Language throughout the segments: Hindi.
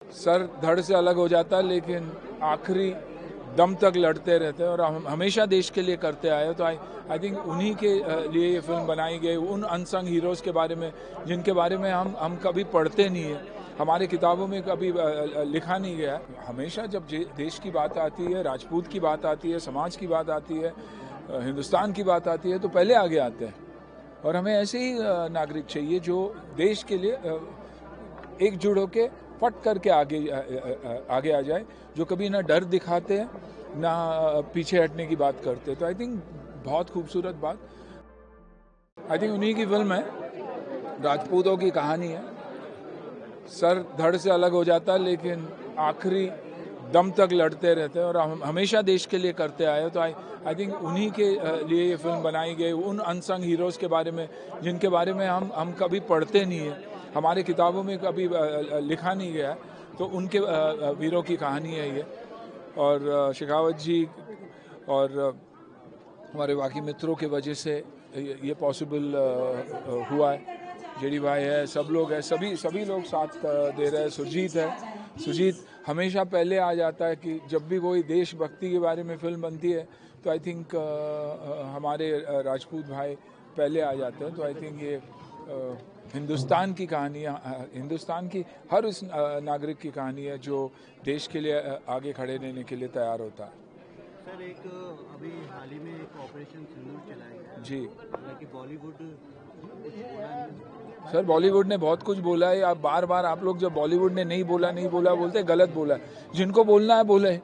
सर धड़ से अलग हो जाता है, लेकिन आखिरी दम तक लड़ते रहते हैं और हम हमेशा देश के लिए करते आए। तो आई थिंक उन्हीं के लिए ये फिल्म बनाई गई, उन अनसंग हीरोज़ के बारे में जिनके बारे में हम कभी पढ़ते नहीं है, हमारे किताबों में कभी लिखा नहीं गया है। हमेशा जब देश की बात आती है, राजपूत की बात आती है, समाज की बात आती है, हिंदुस्तान की बात आती है, तो पहले आगे आते हैं। और हमें ऐसे ही नागरिक चाहिए जो देश के लिए एकजुट होके फट करके आगे आ जाए, जो कभी ना डर दिखाते हैं ना पीछे हटने की बात करते। तो आई थिंक बहुत खूबसूरत बात, आई थिंक उन्हीं की फिल्म है, राजपूतों की कहानी है। सर धड़ से अलग हो जाता है, लेकिन आखिरी दम तक लड़ते रहते हैं और हम हमेशा देश के लिए करते आए। तो आई थिंक उन्हीं के लिए ये फिल्म बनाई गई, उन अनसंग हीरोज़ के बारे में जिनके बारे में हम कभी पढ़ते नहीं है, हमारे किताबों में कभी लिखा नहीं गया है। तो उनके वीरों की कहानी है ये। और शेखावत जी और हमारे बाकी मित्रों के वजह से ये पॉसिबल हुआ है। जेडी भाई है, सब लोग हैं, सभी लोग साथ दे रहे हैं। सुरजीत हमेशा पहले आ जाता है कि जब भी कोई देशभक्ति के बारे में फिल्म बनती है तो आई थिंक हमारे राजपूत भाई पहले आ जाते हैं। तो आई थिंक ये हिंदुस्तान की कहानी है, हिंदुस्तान की हर उस नागरिक की कहानी है जो देश के लिए आगे खड़े रहने के लिए तैयार होता है। सर एक अभी हाल ही में एक ऑपरेशन सिंदूर चलाया गया जी, हालांकि बॉलीवुड कुछ बोला नहीं। सर बॉलीवुड ने बहुत कुछ बोला है। आप बार आप लोग जब बॉलीवुड ने नहीं बोला बोलते, गलत बोला है। जिनको बोलना है बोले,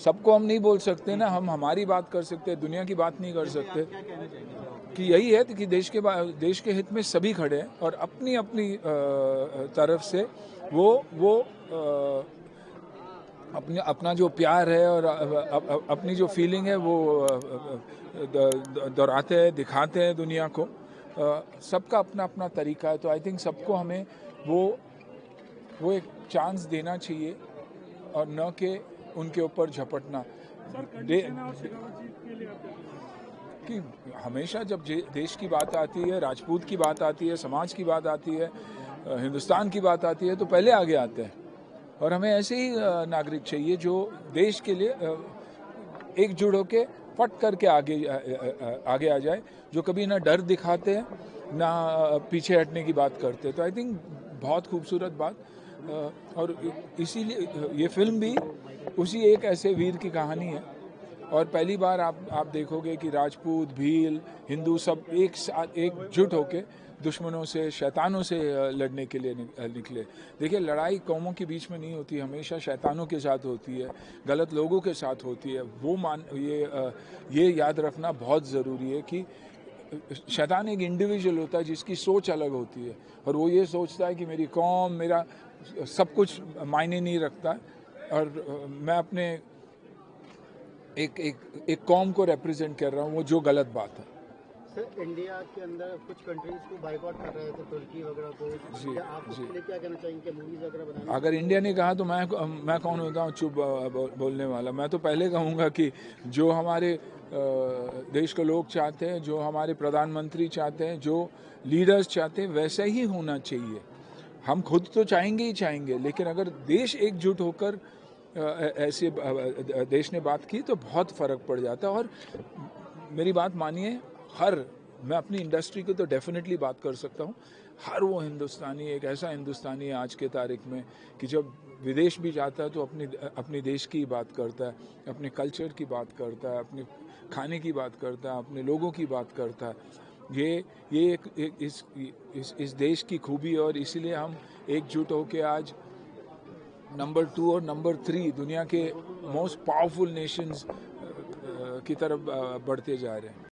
सबको हम नहीं बोल सकते ना। हम हमारी बात कर सकते हैं, दुनिया की बात नहीं कर सकते। क्या कहना चाहेंगे कि यही है कि देश के हित में सभी खड़े हैं और अपनी अपनी तरफ से वो अपना जो प्यार है और अपनी जो फीलिंग है वो दोहराते हैं, दिखाते हैं दुनिया को। सबका अपना अपना तरीका है। तो आई थिंक सबको हमें वो एक चांस देना चाहिए और न कि उनके ऊपर झपटना। कि हमेशा जब देश की बात आती है, राजपूत की बात आती है, समाज की बात आती है, हिंदुस्तान की बात आती है, तो पहले आगे आते हैं। और हमें ऐसे ही नागरिक चाहिए जो देश के लिए एकजुट होके फट करके आगे आ जाए, जो कभी ना डर दिखाते हैं ना पीछे हटने की बात करते। तो आई थिंक बहुत खूबसूरत बात। और इसीलिए ये फिल्म भी उसी एक ऐसे वीर की कहानी है। और पहली बार आप देखोगे कि राजपूत, भील, हिंदू सब एक साथ एकजुट होके दुश्मनों से, शैतानों से लड़ने के लिए निकले। देखिए, लड़ाई कौमों के बीच में नहीं होती, हमेशा शैतानों के साथ होती है, गलत लोगों के साथ होती है। ये याद रखना बहुत ज़रूरी है कि शैतान एक इंडिविजुअल होता है जिसकी सोच अलग होती है और वो ये सोचता है कि मेरी कौम, मेरा सब कुछ मायने नहीं रखता। और मैं अपने एक कौम को रिप्रेजेंट कर रहा हूँ, वो जो गलत बात है। सर इंडिया के अंदर कुछ कंट्रीज को बाइकआउट कर रहे थे, तुर्की वगैरह को। जी, क्या आप उसके लिए क्या कहना चाहेंगे, मूवीज वगैरह बनाने? अगर इंडिया ने कहा तो मैं कौन होता हूँ चुप बोलने वाला। मैं तो पहले कहूँगा कि जो हमारे देश के लोग चाहते हैं, जो हमारे प्रधानमंत्री चाहते हैं, जो लीडर्स चाहते हैं, वैसा ही होना चाहिए। हम खुद तो चाहेंगे ही चाहेंगे, लेकिन अगर देश एकजुट होकर ऐसे देश ने बात की तो बहुत फ़र्क पड़ जाता है। और मेरी बात मानिए, मैं अपनी इंडस्ट्री की तो डेफिनेटली बात कर सकता हूँ। हर वो हिंदुस्तानी एक ऐसा हिंदुस्तानी है आज के तारीख में कि जब विदेश भी जाता है तो अपनी देश की बात करता है, अपने कल्चर की बात करता है, अपने खाने की बात करता है, अपने लोगों की बात करता है। ये इस देश की खूबी, और इसीलिए हम एकजुट होकर आज नंबर 2 और नंबर 3 दुनिया के मोस्ट पावरफुल नेशंस की तरफ बढ़ते जा रहे हैं।